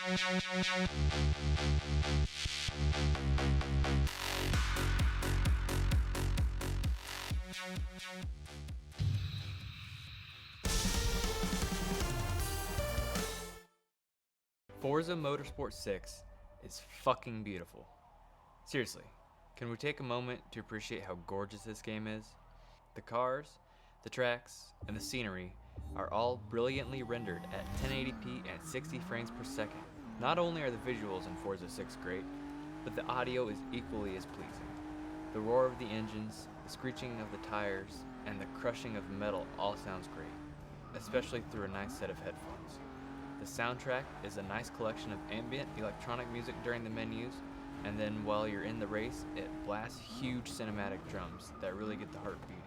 Forza Motorsport 6 is fucking beautiful. Seriously, can we take a moment to appreciate how gorgeous this game is? The cars, the tracks, and the scenery are all brilliantly rendered at 1080p and 60 frames per second. Not only are the visuals in Forza 6 great, but the audio is equally as pleasing. The roar of the engines, the screeching of the tires, and the crushing of metal all sounds great, especially through a nice set of headphones. The soundtrack is a nice collection of ambient electronic music during the menus, and then while you're in the race, it blasts huge cinematic drums that really get the heart beating.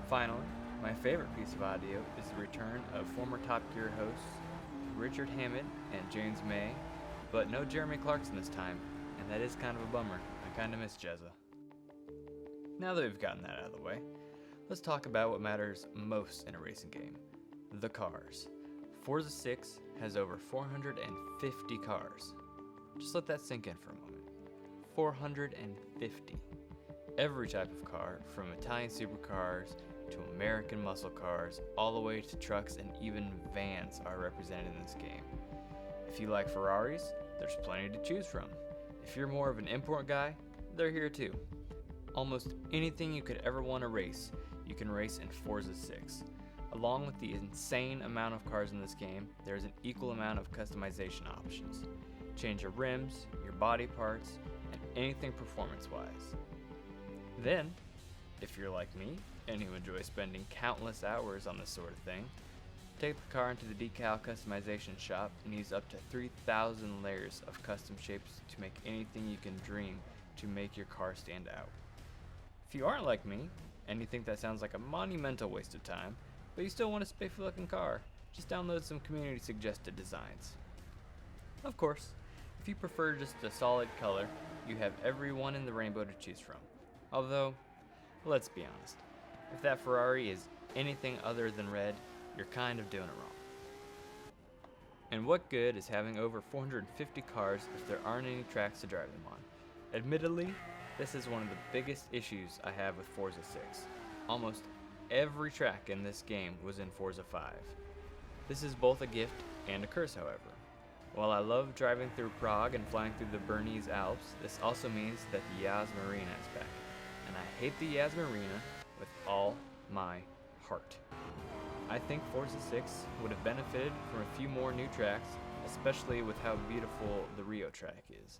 Finally, my favorite piece of audio is the return of former Top Gear hosts Richard Hammond and James May, but no Jeremy Clarkson this time, and that is kind of a bummer. I kind of miss Jezza. Now that we've gotten that out of the way, let's talk about what matters most in a racing game: the cars. Forza 6 has over 450 cars. Just let that sink in for a moment. 450. Every type of car, from Italian supercars to American muscle cars, all the way to trucks and even vans are represented in this game. If you like Ferraris, there's plenty to choose from. If you're more of an import guy, they're here too. Almost anything you could ever want to race, you can race in Forza 6. Along with the insane amount of cars in this game, there is an equal amount of customization options. Change your rims, your body parts, and anything performance-wise. Then, if you're like me, and you enjoy spending countless hours on this sort of thing, take the car into the decal customization shop and use up to 3,000 layers of custom shapes to make anything you can dream to make your car stand out. If you aren't like me, and you think that sounds like a monumental waste of time, but you still want a spiffy looking car, just download some community suggested designs. Of course, if you prefer just a solid color, you have every one in the rainbow to choose from. Although, let's be honest, if that Ferrari is anything other than red, you're kind of doing it wrong. And what good is having over 450 cars if there aren't any tracks to drive them on? Admittedly, this is one of the biggest issues I have with Forza 6. Almost every track in this game was in Forza 5. This is both a gift and a curse, however. While I love driving through Prague and flying through the Bernese Alps, this also means that the Yaz Marina is back. And I hate the Yaz Marina with all my heart. I think Forza 6 would have benefited from a few more new tracks, especially with how beautiful the Rio track is.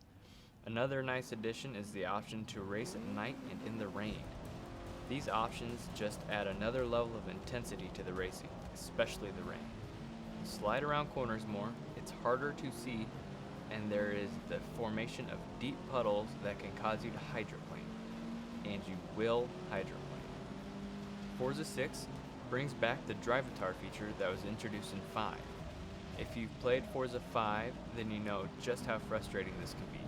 Another nice addition is the option to race at night and in the rain. These options just add another level of intensity to the racing, especially the rain. You slide around corners more, it's harder to see, and there is the formation of deep puddles that can cause you to hydroplane. And you will hydroplane. Forza 6 brings back the Drivatar feature that was introduced in 5. If you've played Forza 5, then you know just how frustrating this can be.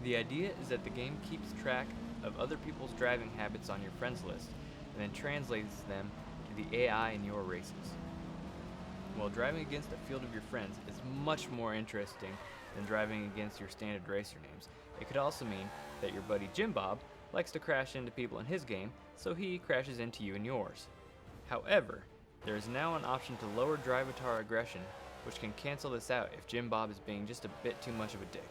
The idea is that the game keeps track of other people's driving habits on your friends list, and then translates them to the AI in your races. While driving against a field of your friends is much more interesting than driving against your standard racer names, it could also mean that your buddy Jim Bob likes to crash into people in his game, so he crashes into you in yours. However, there is now an option to lower Drivatar aggression, which can cancel this out if Jim Bob is being just a bit too much of a dick.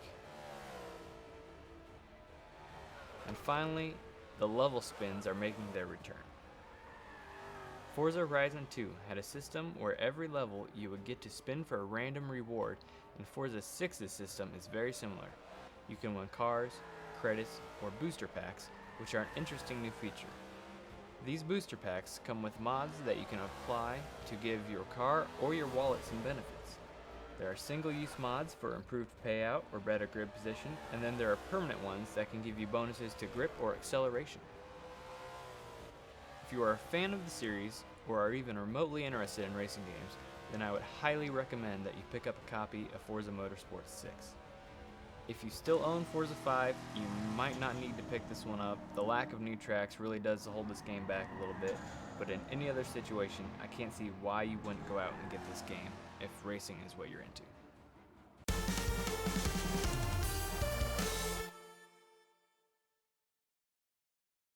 And finally, the level spins are making their return. Forza Horizon 2 had a system where every level you would get to spin for a random reward, and Forza 6's system is very similar. You can win cars, credits, or booster packs, which are an interesting new feature. These booster packs come with mods that you can apply to give your car or your wallet some benefits. There are single-use mods for improved payout or better grip position, and then there are permanent ones that can give you bonuses to grip or acceleration. If you are a fan of the series, or are even remotely interested in racing games, then I would highly recommend that you pick up a copy of Forza Motorsports 6. If you still own Forza 5, you might not need to pick this one up. The lack of new tracks really does hold this game back a little bit, but in any other situation, I can't see why you wouldn't go out and get this game if racing is what you're into.